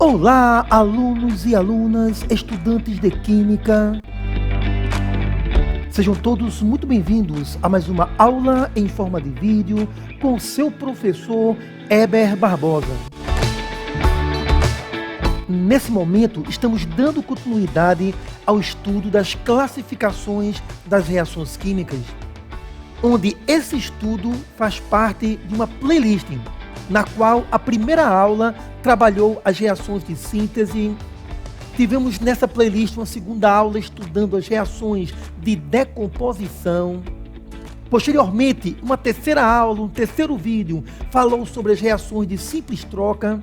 Olá, alunos e alunas, estudantes de Química. Sejam todos muito bem-vindos a mais uma aula em forma de vídeo com seu professor Heber Barbosa. Nesse momento, estamos dando continuidade ao estudo das classificações das reações químicas, onde esse estudo faz parte de uma playlist, na qual a primeira aula trabalhou as reações de síntese. Tivemos nessa playlist uma segunda aula estudando as reações de decomposição. Posteriormente, uma terceira aula, um terceiro vídeo, falou sobre as reações de simples troca.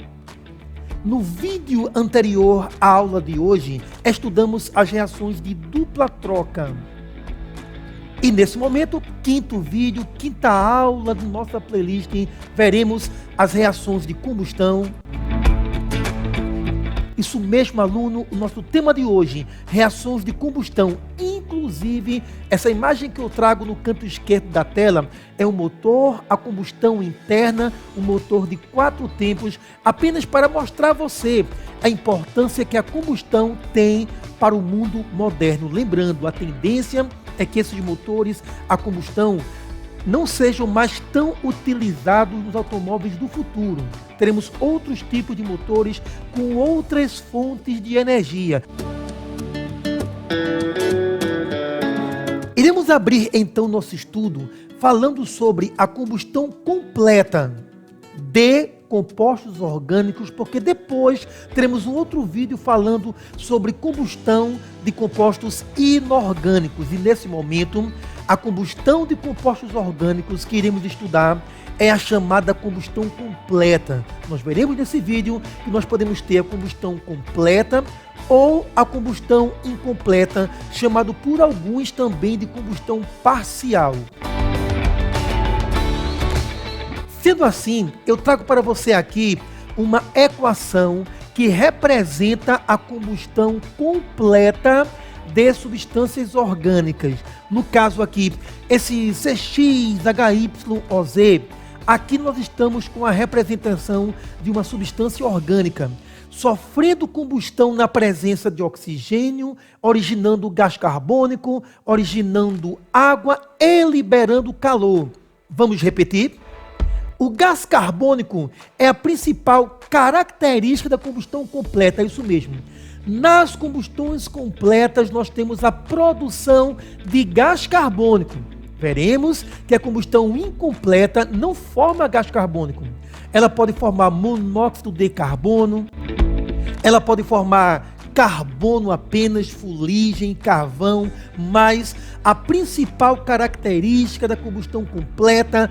No vídeo anterior à aula de hoje, estudamos as reações de dupla troca. E nesse momento, quinto vídeo, quinta aula de nossa playlist, veremos as reações de combustão. Isso mesmo, aluno, o nosso tema de hoje, reações de combustão. Inclusive, essa imagem que eu trago no canto esquerdo da tela é um motor a combustão interna, um motor de 4 tempos, apenas para mostrar a você a importância que a combustão tem para o mundo moderno. Lembrando, a tendência é que esses motores a combustão não sejam mais tão utilizados nos automóveis do futuro. Teremos outros tipos de motores com outras fontes de energia. Iremos abrir então nosso estudo falando sobre a combustão completa de compostos orgânicos, porque depois teremos um outro vídeo falando sobre combustão de compostos inorgânicos. E nesse momento, a combustão de compostos orgânicos que iremos estudar é a chamada combustão completa. Nós veremos nesse vídeo que nós podemos ter a combustão completa ou a combustão incompleta, chamado por alguns também de combustão parcial. Sendo assim, eu trago para você aqui uma equação que representa a combustão completa de substâncias orgânicas. No caso aqui, esse CXHYOZ, aqui nós estamos com a representação de uma substância orgânica, sofrendo combustão na presença de oxigênio, originando gás carbônico, originando água e liberando calor. Vamos repetir? O gás carbônico é a principal característica da combustão completa, é isso mesmo. Nas combustões completas, nós temos a produção de gás carbônico. Veremos que a combustão incompleta não forma gás carbônico. Ela pode formar monóxido de carbono, ela pode formar carbono apenas, fuligem, carvão, mas a principal característica da combustão completa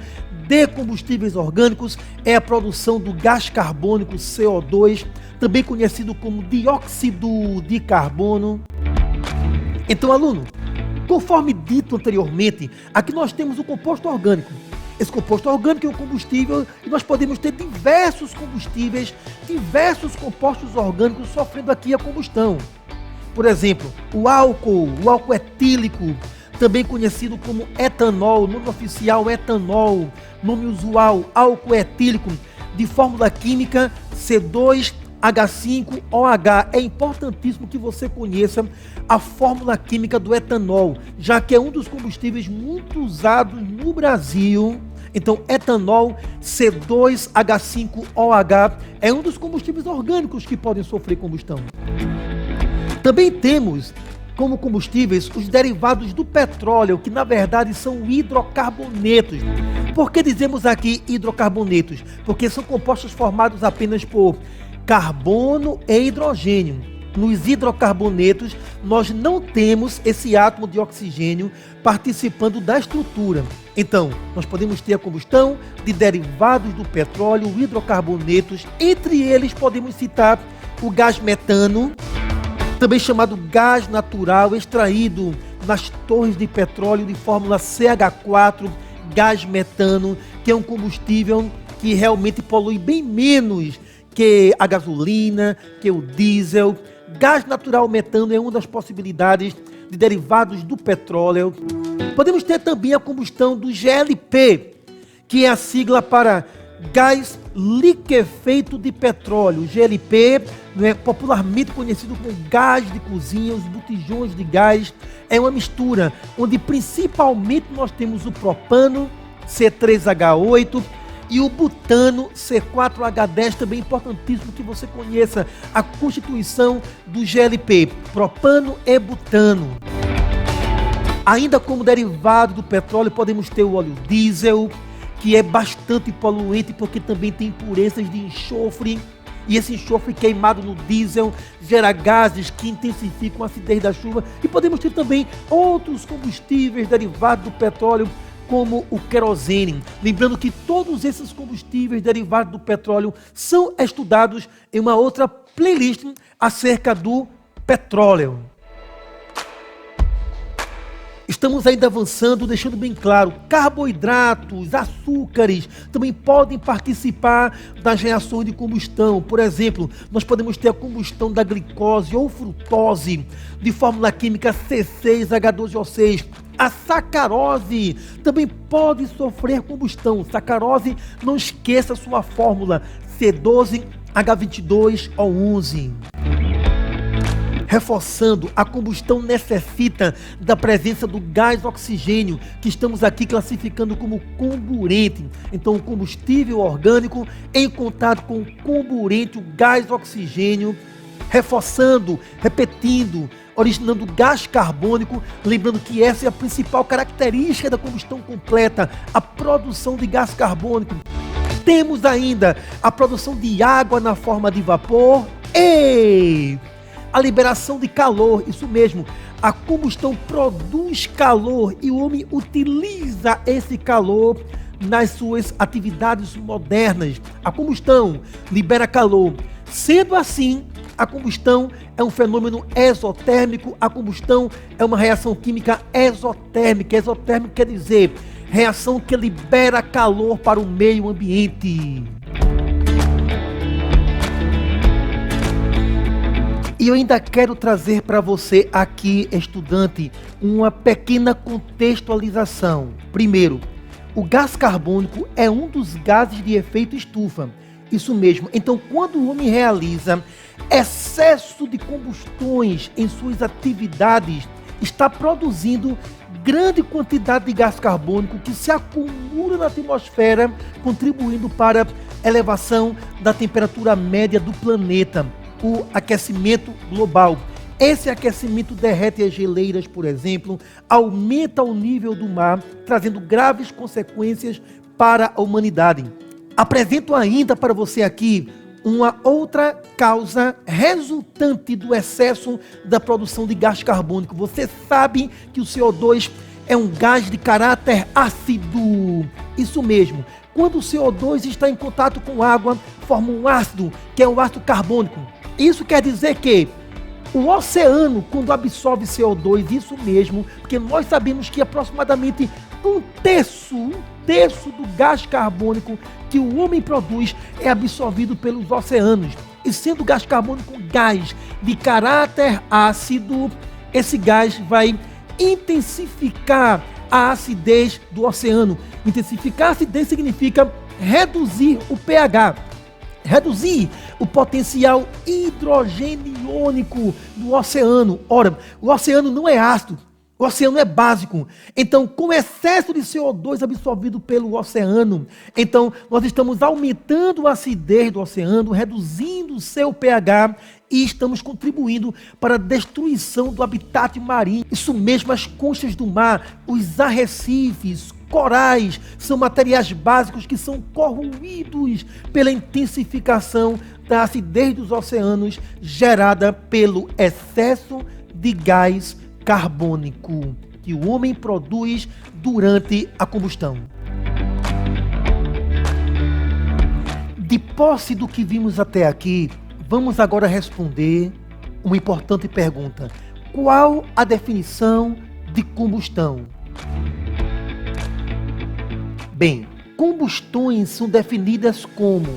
de combustíveis orgânicos é a produção do gás carbônico CO2, também conhecido como dióxido de carbono. Então, aluno, conforme dito anteriormente, aqui nós temos o composto orgânico. Esse composto orgânico é um combustível e nós podemos ter diversos combustíveis, diversos compostos orgânicos sofrendo aqui a combustão. Por exemplo, o álcool etílico, também conhecido como etanol, nome oficial etanol, nome usual álcool etílico, de fórmula química C2H5OH. É importantíssimo que você conheça a fórmula química do etanol, já que é um dos combustíveis muito usados no Brasil. Então, etanol C2H5OH é um dos combustíveis orgânicos que podem sofrer combustão. Também temos como combustíveis os derivados do petróleo, que na verdade são hidrocarbonetos. Por que dizemos aqui hidrocarbonetos? Porque são compostos formados apenas por carbono e hidrogênio. Nos hidrocarbonetos, nós não temos esse átomo de oxigênio participando da estrutura. Então, nós podemos ter a combustão de derivados do petróleo, hidrocarbonetos. Entre eles, podemos citar o gás metano, também chamado gás natural, extraído nas torres de petróleo de fórmula CH4, gás metano, que é um combustível que realmente polui bem menos que a gasolina, que o diesel. Gás natural metano é uma das possibilidades de derivados do petróleo. Podemos ter também a combustão do GLP, que é a sigla para Gás liquefeito de petróleo, GLP, popularmente conhecido como gás de cozinha, os botijões de gás, é uma mistura onde principalmente nós temos o propano, C3H8, e o butano, C4H10, também importantíssimo que você conheça a constituição do GLP, propano e butano. Ainda como derivado do petróleo podemos ter o óleo diesel, que é bastante poluente porque também tem impurezas de enxofre, e esse enxofre queimado no diesel gera gases que intensificam a acidez da chuva. E podemos ter também outros combustíveis derivados do petróleo, como o querosene. Lembrando que todos esses combustíveis derivados do petróleo são estudados em uma outra playlist acerca do petróleo. Estamos ainda avançando, deixando bem claro, carboidratos, açúcares também podem participar das reações de combustão. Por exemplo, nós podemos ter a combustão da glicose ou frutose de fórmula química C6H12O6. A sacarose também pode sofrer combustão. Sacarose, não esqueça sua fórmula C12H22O11. Reforçando, a combustão necessita da presença do gás oxigênio, que estamos aqui classificando como comburente. Então, o combustível orgânico em contato com o comburente, o gás oxigênio, reforçando, repetindo, originando gás carbônico. Lembrando que essa é a principal característica da combustão completa, a produção de gás carbônico. Temos ainda a produção de água na forma de vapor e a liberação de calor. Isso mesmo, a combustão produz calor e o homem utiliza esse calor nas suas atividades modernas. A combustão libera calor. Sendo assim, a combustão é um fenômeno exotérmico. A combustão é uma reação química exotérmica. Exotérmico quer dizer reação que libera calor para o meio ambiente. E eu ainda quero trazer para você aqui, estudante, uma pequena contextualização. Primeiro, o gás carbônico é um dos gases de efeito estufa. Isso mesmo. Então, quando o homem realiza excesso de combustões em suas atividades, está produzindo grande quantidade de gás carbônico que se acumula na atmosfera, contribuindo para a elevação da temperatura média do planeta. O aquecimento global. Esse aquecimento derrete as geleiras, por exemplo, aumenta o nível do mar, trazendo graves consequências para a humanidade. Apresento ainda para você aqui uma outra causa resultante do excesso da produção de gás carbônico. Você sabe que o CO2 é um gás de caráter ácido. Isso mesmo. Quando o CO2 está em contato com água, forma um ácido, que é o ácido carbônico. Isso quer dizer que o oceano, quando absorve CO2, isso mesmo, porque nós sabemos que aproximadamente um terço do gás carbônico que o homem produz é absorvido pelos oceanos. E sendo o gás carbônico um gás de caráter ácido, esse gás vai intensificar a acidez do oceano. Intensificar a acidez significa reduzir o pH. Reduzir o potencial hidrogeniônico do oceano. Ora, o oceano não é ácido, o oceano é básico. Então, com excesso de CO2 absorvido pelo oceano, então nós estamos aumentando a acidez do oceano, reduzindo o seu pH e estamos contribuindo para a destruição do habitat marinho. Isso mesmo, as conchas do mar, os arrecifes, corais, são materiais básicos que são corroídos pela intensificação da acidez dos oceanos gerada pelo excesso de gás carbônico que o homem produz durante a combustão. De posse do que vimos até aqui, vamos agora responder uma importante pergunta. Qual a definição de combustão? Bem, combustões são definidas como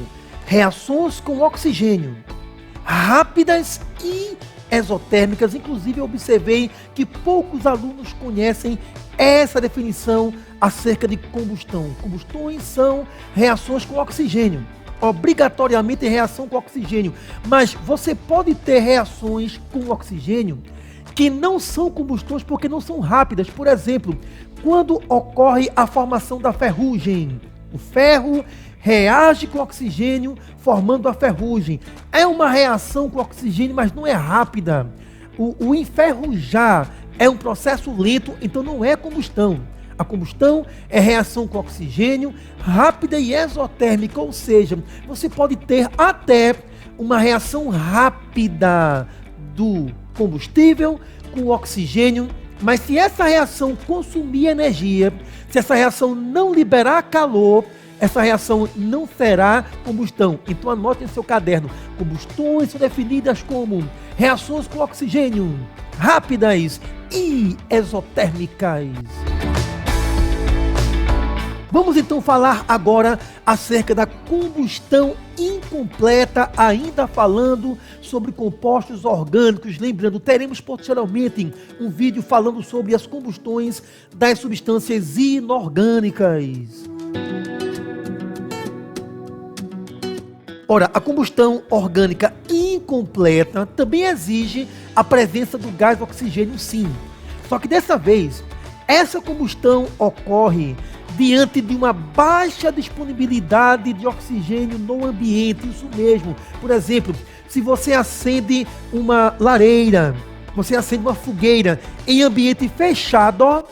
reações com oxigênio, rápidas e exotérmicas. Inclusive, eu observei que poucos alunos conhecem essa a definição acerca de combustão. Combustões são reações com oxigênio, obrigatoriamente reação com oxigênio, mas você pode ter reações com oxigênio que não são combustões porque não são rápidas. Por exemplo, quando ocorre a formação da ferrugem, o ferro reage com oxigênio formando a ferrugem. É uma reação com oxigênio, mas não é rápida. O enferrujar é um processo lento, então não é combustão. A combustão é reação com oxigênio, rápida e exotérmica, ou seja, você pode ter até uma reação rápida do combustível com oxigênio, mas se essa reação consumir energia, se essa reação não liberar calor, essa reação não será combustão. Então anote em seu caderno, combustões são definidas como reações com oxigênio, rápidas e exotérmicas. Vamos então falar agora acerca da combustão incompleta, ainda falando sobre compostos orgânicos. Lembrando, teremos posteriormente um vídeo falando sobre as combustões das substâncias inorgânicas. Ora, a combustão orgânica incompleta também exige a presença do gás oxigênio, sim. Só que dessa vez, essa combustão ocorre diante de uma baixa disponibilidade de oxigênio no ambiente. Isso mesmo. Por exemplo, se você acende uma lareira, você acende uma fogueira em ambiente fechado,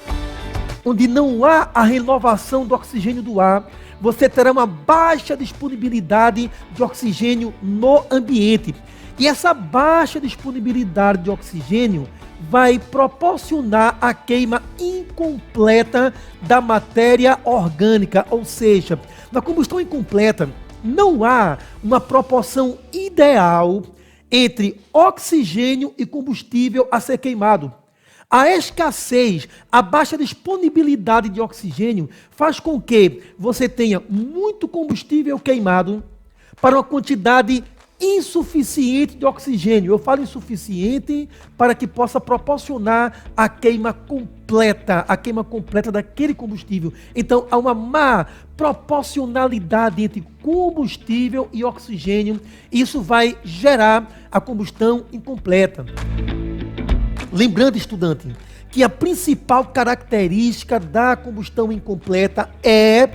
onde não há a renovação do oxigênio do ar, você terá uma baixa disponibilidade de oxigênio no ambiente. E essa baixa disponibilidade de oxigênio vai proporcionar a queima incompleta da matéria orgânica, ou seja, na combustão incompleta não há uma proporção ideal entre oxigênio e combustível a ser queimado. A escassez, a baixa disponibilidade de oxigênio faz com que você tenha muito combustível queimado para uma quantidade insuficiente de oxigênio. Eu falo insuficiente para que possa proporcionar a queima completa daquele combustível. Então, há uma má proporcionalidade entre combustível e oxigênio. Isso vai gerar a combustão incompleta. Lembrando, estudante, que a principal característica da combustão incompleta é,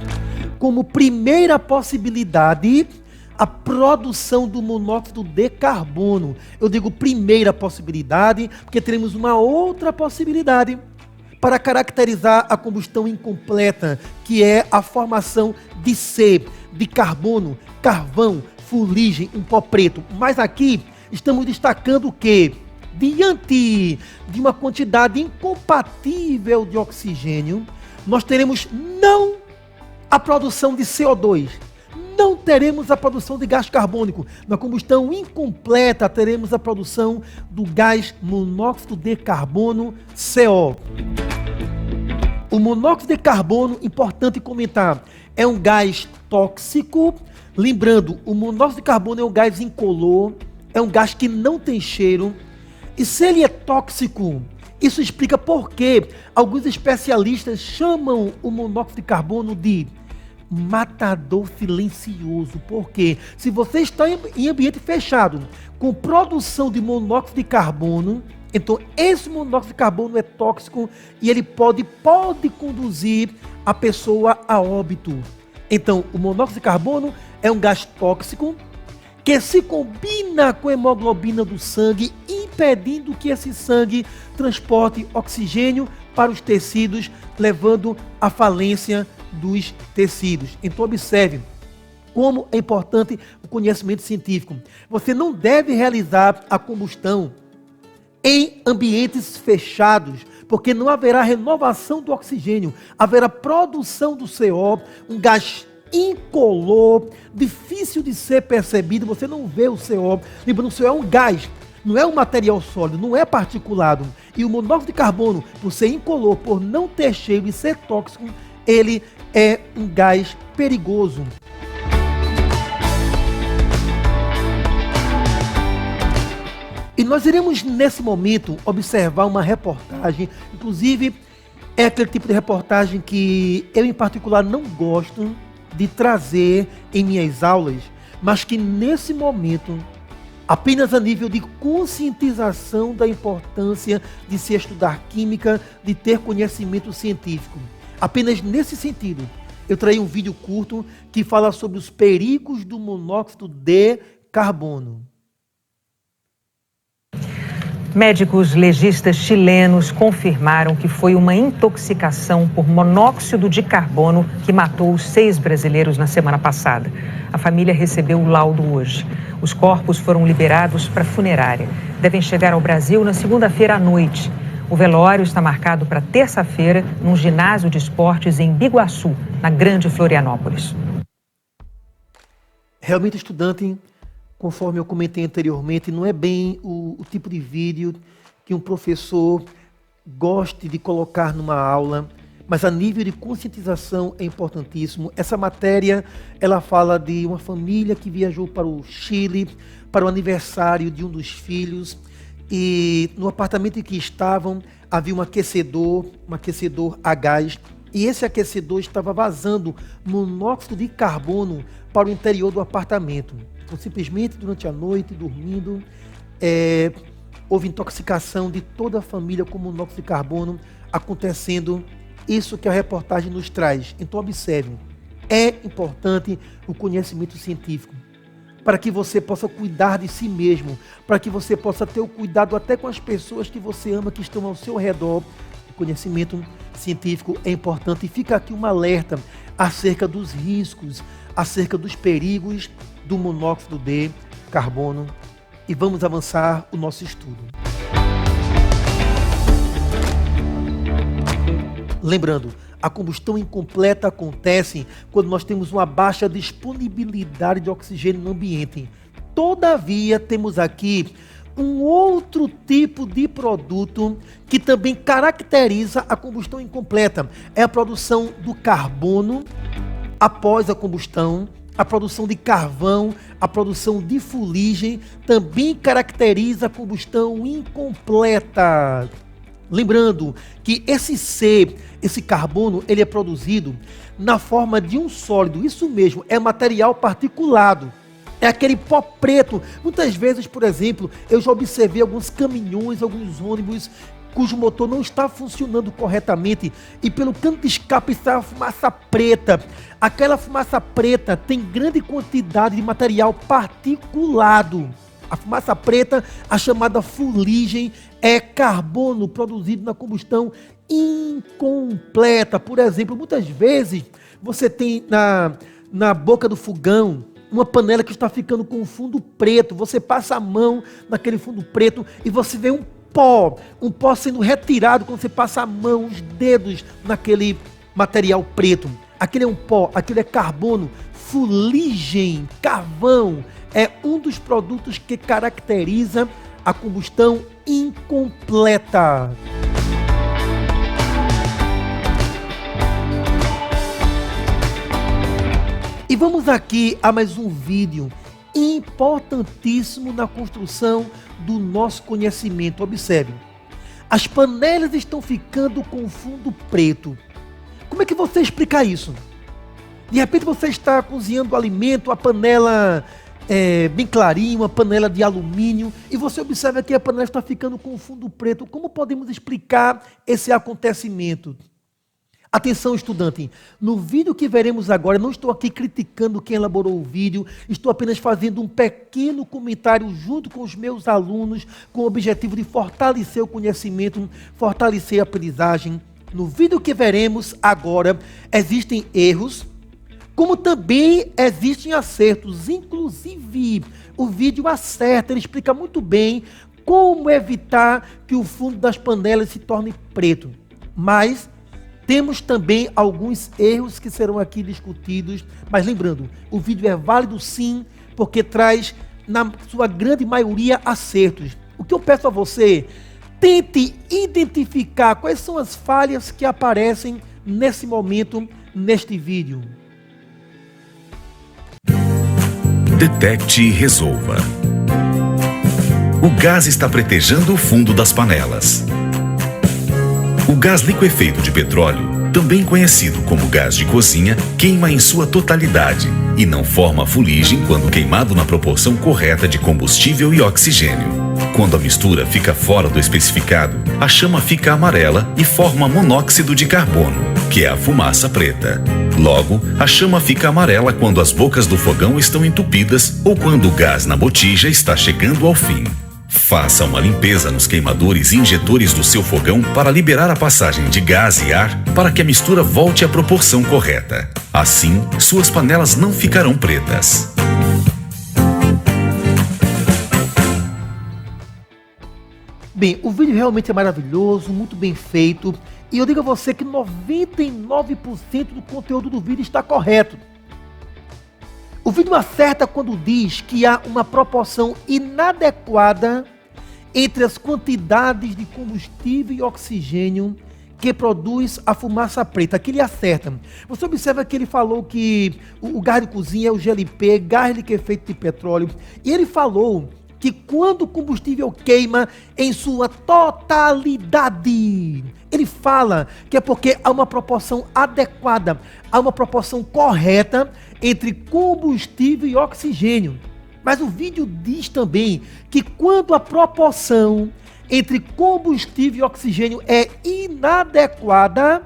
como primeira possibilidade, a produção do monóxido de carbono. Eu digo primeira possibilidade, porque teremos uma outra possibilidade para caracterizar a combustão incompleta, que é a formação de C, de carbono, carvão, fuligem, um pó preto. Mas aqui estamos destacando que, diante de uma quantidade incompatível de oxigênio, nós teremos não a produção de CO2, não teremos a produção de gás carbônico. Na combustão incompleta, teremos a produção do gás monóxido de carbono, CO. O monóxido de carbono, importante comentar, é um gás tóxico. Lembrando, o monóxido de carbono é um gás incolor, é um gás que não tem cheiro. E se ele é tóxico, isso explica por que alguns especialistas chamam o monóxido de carbono de matador silencioso. Porque se você está em ambiente fechado com produção de monóxido de carbono, então esse monóxido de carbono é tóxico e ele pode conduzir a pessoa a óbito. Então o monóxido de carbono é um gás tóxico que se combina com a hemoglobina do sangue, impedindo que esse sangue transporte oxigênio para os tecidos, levando à falência dos tecidos. Então observe como é importante o conhecimento científico. Você não deve realizar a combustão em ambientes fechados, porque não haverá renovação do oxigênio, haverá produção do CO, um gás incolor, difícil de ser percebido, você não vê o CO. Lembrando, o CO é um gás, não é um material sólido, não é particulado. E o monóxido de carbono, por ser incolor, por não ter cheiro e ser tóxico, ele é um gás perigoso. E nós iremos, nesse momento, observar uma reportagem, inclusive É aquele tipo de reportagem que eu, em particular, não gosto de trazer em minhas aulas, mas que nesse momento, apenas a nível de conscientização da importância de se estudar química, de ter conhecimento científico. Apenas nesse sentido, eu traí um vídeo curto que fala sobre os perigos do monóxido de carbono. Médicos legistas chilenos confirmaram que foi uma intoxicação por monóxido de carbono que matou os 6 brasileiros na semana passada. A família recebeu o laudo hoje. Os corpos foram liberados para a funerária. Devem chegar ao Brasil na segunda-feira à noite. O velório está marcado para terça-feira num ginásio de esportes em Biguaçu, na Grande Florianópolis. Realmente, estudante, conforme eu comentei anteriormente, não é bem o tipo de vídeo que um professor goste de colocar numa aula, mas a nível de conscientização é importantíssimo. Essa matéria, ela fala de uma família que viajou para o Chile, para o aniversário de um dos filhos, e no apartamento em que estavam havia um aquecedor a gás, e esse aquecedor estava vazando monóxido de carbono para o interior do apartamento. Então, simplesmente, durante a noite, dormindo, houve intoxicação de toda a família com monóxido de carbono acontecendo. Isso que a reportagem nos traz. Então, observe, é importante o conhecimento científico para que você possa cuidar de si mesmo, para que você possa ter o cuidado até com as pessoas que você ama, que estão ao seu redor. O conhecimento científico é importante, e fica aqui um alerta acerca dos riscos, acerca dos perigos do monóxido de carbono, e vamos avançar o nosso estudo. Lembrando, a combustão incompleta acontece quando nós temos uma baixa disponibilidade de oxigênio no ambiente. Todavia, temos aqui um outro tipo de produto que também caracteriza a combustão incompleta. É a produção do carbono após a combustão, a produção de carvão, a produção de fuligem, também caracteriza a combustão incompleta. Lembrando que esse carbono, ele é produzido na forma de um sólido, isso mesmo, é material particulado. É aquele pó preto. Muitas vezes, por exemplo, eu já observei alguns caminhões, alguns ônibus cujo motor não está funcionando corretamente e pelo canto de escape está a fumaça preta. Aquela fumaça preta tem grande quantidade de material particulado. A fumaça preta, a chamada fuligem, é carbono produzido na combustão incompleta. Por exemplo, muitas vezes você tem na boca do fogão uma panela que está ficando com um fundo preto. Você passa a mão naquele fundo preto e você vê um pó sendo retirado quando você passa a mão, os dedos naquele material preto. Aquele é um pó, aquele é carbono. Fuligem, carvão, é um dos produtos que caracteriza a combustão incompleta. E vamos aqui a mais um vídeo importantíssimo na construção do nosso conhecimento. Observe, as panelas estão ficando com fundo preto. Como é que você explica isso? De repente você está cozinhando alimento, a panela bem clarinha, uma panela de alumínio, e você observa que a panela está ficando com fundo preto. Como podemos explicar esse acontecimento? Atenção, estudante, no vídeo que veremos agora, não estou aqui criticando quem elaborou o vídeo, estou apenas fazendo um pequeno comentário junto com os meus alunos, com o objetivo de fortalecer o conhecimento, fortalecer a aprendizagem. No vídeo que veremos agora, existem erros, como também existem acertos. Inclusive, o vídeo acerta, ele explica muito bem como evitar que o fundo das panelas se torne preto. Mas temos também alguns erros que serão aqui discutidos, mas lembrando, o vídeo é válido sim, porque traz, na sua grande maioria, acertos. O que eu peço a você, tente identificar quais são as falhas que aparecem nesse momento, neste vídeo. Detecte e resolva. O gás está pretejando o fundo das panelas. O gás liquefeito de petróleo, também conhecido como gás de cozinha, queima em sua totalidade e não forma fuligem quando queimado na proporção correta de combustível e oxigênio. Quando a mistura fica fora do especificado, a chama fica amarela e forma monóxido de carbono, que é a fumaça preta. Logo, a chama fica amarela quando as bocas do fogão estão entupidas ou quando o gás na botija está chegando ao fim. Faça uma limpeza nos queimadores e injetores do seu fogão para liberar a passagem de gás e ar para que a mistura volte à proporção correta. Assim, suas panelas não ficarão pretas. Bem, o vídeo realmente é maravilhoso, muito bem feito. E eu digo a você que 99% do conteúdo do vídeo está correto. O vídeo acerta quando diz que há uma proporção inadequada entre as quantidades de combustível e oxigênio que produz a fumaça preta. Aqui ele acerta. Você observa que ele falou que o gás de cozinha é o GLP, gás liquefeito de petróleo. E ele falou que quando o combustível queima em sua totalidade, ele fala que é porque há uma proporção adequada, há uma proporção correta entre combustível e oxigênio. Mas o vídeo diz também que quando a proporção entre combustível e oxigênio é inadequada,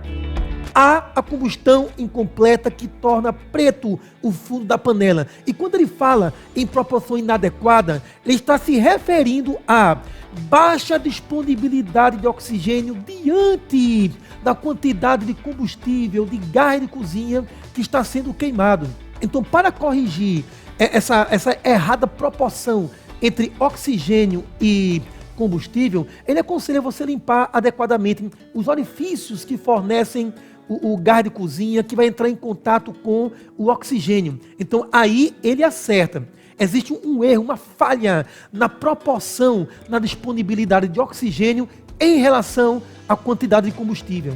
há a combustão incompleta que torna preto o fundo da panela. E quando ele fala em proporção inadequada, ele está se referindo a baixa disponibilidade de oxigênio diante da quantidade de combustível, de gás de cozinha que está sendo queimado. Então, para corrigir essa errada proporção entre oxigênio e combustível, ele aconselha você limpar adequadamente os orifícios que fornecem o gás de cozinha, que vai entrar em contato com o oxigênio. Então, aí ele acerta. Existe um erro, uma falha na proporção, na disponibilidade de oxigênio em relação à quantidade de combustível.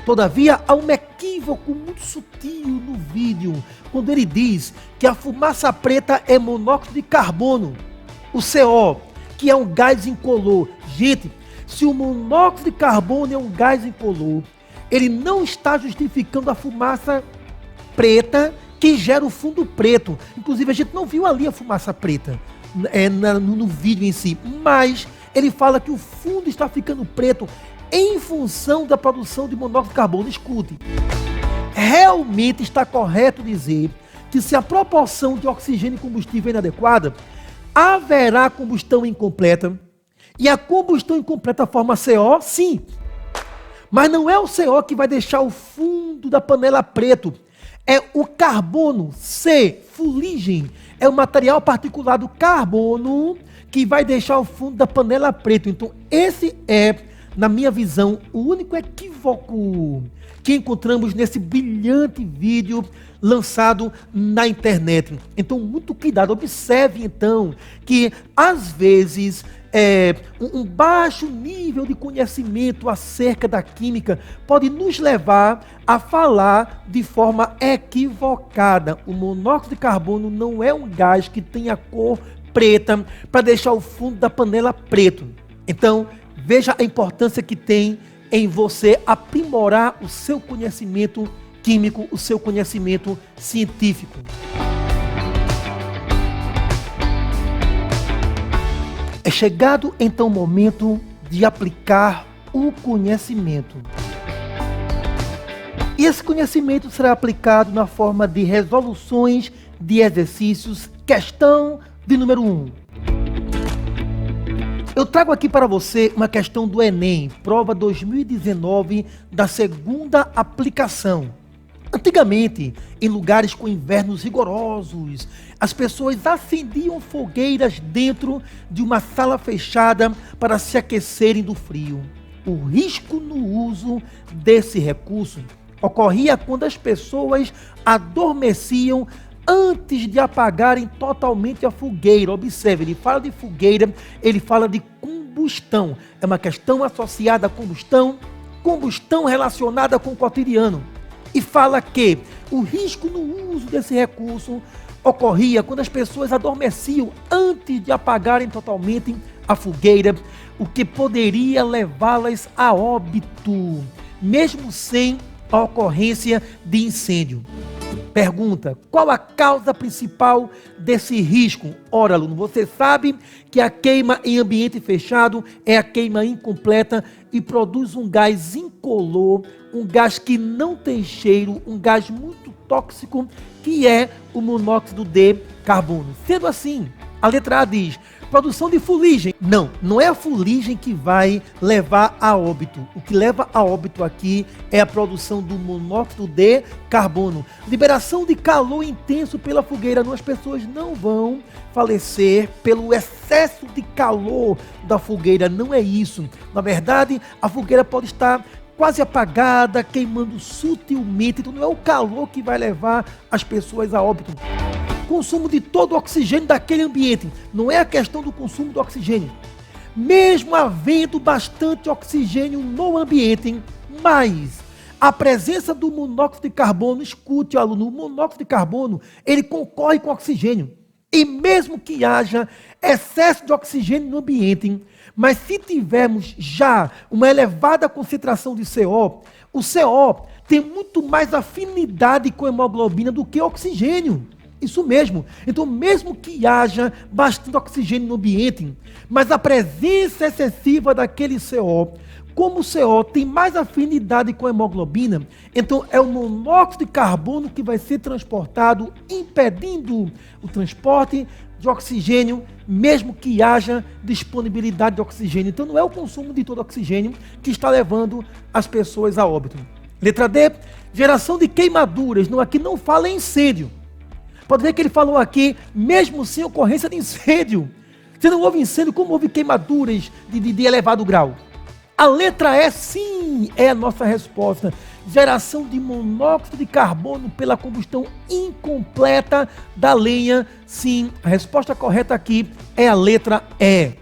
Todavia, há um equívoco muito sutil no vídeo, quando ele diz que a fumaça preta é monóxido de carbono, o CO, que é um gás incolor. Gente, se o monóxido de carbono é um gás incolor, ele não está justificando a fumaça preta que gera o fundo preto. Inclusive, a gente não viu ali a fumaça preta no vídeo em si, mas ele fala que o fundo está ficando preto em função da produção de monóxido de carbono. Escute, realmente está correto dizer que se a proporção de oxigênio e combustível é inadequada, haverá combustão incompleta, e a combustão incompleta forma CO, sim, mas não é o CO que vai deixar o fundo da panela preto, é o carbono, C, fuligem, é o material particular do carbono que vai deixar o fundo da panela preto. Então esse é, na minha visão, o único equívoco que encontramos nesse brilhante vídeo lançado na internet. Então, muito cuidado. Observe, então, que às vezes um baixo nível de conhecimento acerca da química pode nos levar a falar de forma equivocada. O monóxido de carbono não é um gás que tem a cor preta para deixar o fundo da panela preto. Então, veja a importância que tem em você aprimorar o seu conhecimento químico, o seu conhecimento científico. É chegado então o momento de aplicar o conhecimento. E esse conhecimento será aplicado na forma de resoluções de exercícios. Questão de número 1. Eu trago aqui para você uma questão do Enem, prova 2019, da segunda aplicação. Antigamente, em lugares com invernos rigorosos, as pessoas acendiam fogueiras dentro de uma sala fechada para se aquecerem do frio. O risco no uso desse recurso ocorria quando as pessoas adormeciam antes de apagarem totalmente a fogueira. Observe, ele fala de fogueira, ele fala de combustão. É uma questão associada à combustão, combustão relacionada com o cotidiano. E fala que o risco no uso desse recurso ocorria quando as pessoas adormeciam antes de apagarem totalmente à fogueira, o que poderia levá-las a óbito, mesmo sem a ocorrência de incêndio. Pergunta: qual a causa principal desse risco? Ora, aluno, você sabe que a queima em ambiente fechado é a queima incompleta e produz um gás incolor, um gás que não tem cheiro, um gás muito tóxico, que é o monóxido de carbono. Sendo assim, a letra A diz: produção de fuligem. Não é a fuligem que vai levar a óbito. O que leva a óbito aqui é a produção do monóxido de carbono. Liberação de calor intenso pela fogueira. As pessoas não vão falecer pelo excesso de calor da fogueira. Não é isso. Na verdade, a fogueira pode estar quase apagada, queimando sutilmente. Então não é o calor que vai levar as pessoas a óbito. Consumo de todo o oxigênio daquele ambiente. Não é a questão do consumo do oxigênio. Mesmo havendo bastante oxigênio no ambiente, mas a presença do monóxido de carbono, escute, aluno, o monóxido de carbono, ele concorre com o oxigênio. E mesmo que haja excesso de oxigênio no ambiente, mas se tivermos já uma elevada concentração de CO, o CO tem muito mais afinidade com a hemoglobina do que o oxigênio. Isso mesmo. Então, mesmo que haja bastante oxigênio no ambiente, mas a presença excessiva daquele CO, como o CO tem mais afinidade com a hemoglobina, então é o monóxido de carbono que vai ser transportado, impedindo o transporte de oxigênio, mesmo que haja disponibilidade de oxigênio. Então, não é o consumo de todo oxigênio que está levando as pessoas a óbito. Letra D, geração de queimaduras. Aqui não fala em incêndio. Pode ver que ele falou aqui, mesmo sem ocorrência de incêndio. Se não houve incêndio, como houve queimaduras de elevado grau? A letra E, sim, é a nossa resposta. Geração de monóxido de carbono pela combustão incompleta da lenha. Sim, a resposta correta aqui é a letra E.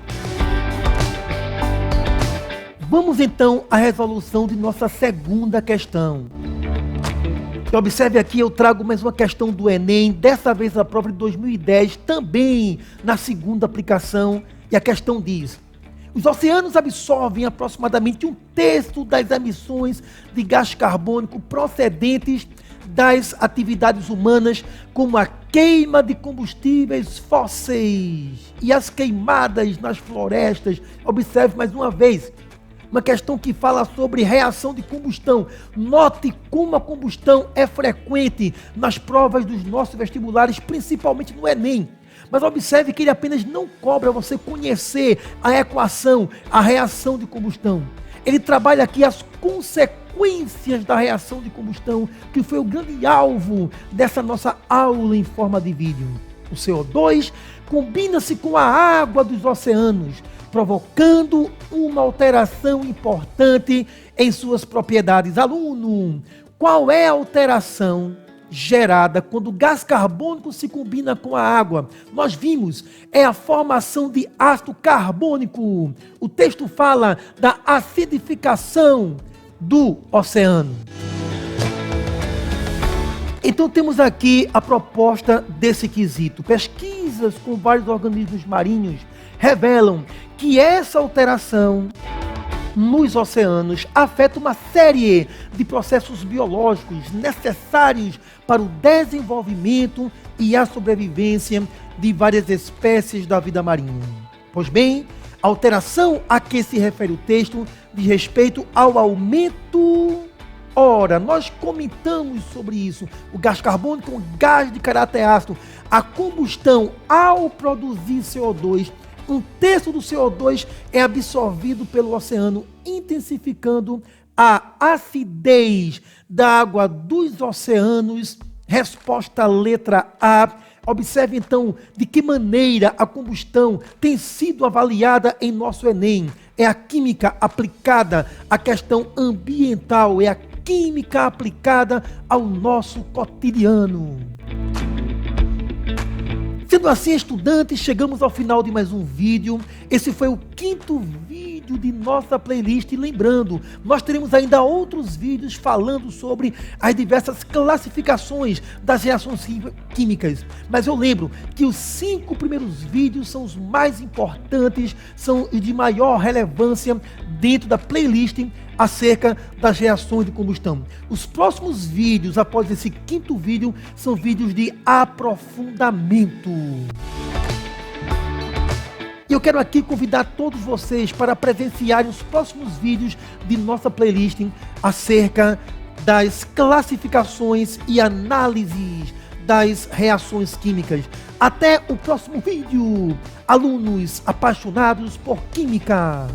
Vamos então à resolução de nossa segunda questão. Observe aqui, eu trago mais uma questão do Enem, dessa vez a prova de 2010, também na segunda aplicação, e a questão diz: os oceanos absorvem aproximadamente 1/3 das emissões de gás carbônico procedentes das atividades humanas, como a queima de combustíveis fósseis e as queimadas nas florestas. Observe mais uma vez, uma questão que fala sobre reação de combustão. Note como a combustão é frequente nas provas dos nossos vestibulares, principalmente no Enem. Mas observe que ele apenas não cobra você conhecer a equação, a reação de combustão. Ele trabalha aqui as consequências da reação de combustão, que foi o grande alvo dessa nossa aula em forma de vídeo. O CO2 combina-se com a água dos oceanos, provocando uma alteração importante em suas propriedades. Aluno, qual é a alteração gerada quando o gás carbônico se combina com a água? Nós vimos, é a formação de ácido carbônico. O texto fala da acidificação do oceano. Então temos aqui a proposta desse quesito. Pesquisas com vários organismos marinhos revelam que essa alteração nos oceanos afeta uma série de processos biológicos necessários para o desenvolvimento e a sobrevivência de várias espécies da vida marinha. Pois bem, a alteração a que se refere o texto diz respeito ao aumento. Ora, nós comentamos sobre isso. O gás carbônico é um gás de caráter ácido. A combustão, ao produzir CO2, 1/3 do CO2 é absorvido pelo oceano, intensificando a acidez da água dos oceanos. Resposta letra A. Observe então de que maneira a combustão tem sido avaliada em nosso Enem. É a química aplicada à questão ambiental, é a química aplicada ao nosso cotidiano. Sendo assim, estudantes, chegamos ao final de mais um vídeo. Esse foi o 5º vídeo de nossa playlist. E lembrando, nós teremos ainda outros vídeos falando sobre as diversas classificações das reações químicas. Mas eu lembro que os 5 primeiros vídeos são os mais importantes, são de maior relevância dentro da playlist acerca das reações de combustão. Os próximos vídeos, após esse 5º vídeo, são vídeos de aprofundamento. E eu quero aqui convidar todos vocês para presenciarem os próximos vídeos de nossa playlist acerca das classificações e análises das reações químicas. Até o próximo vídeo, alunos apaixonados por química!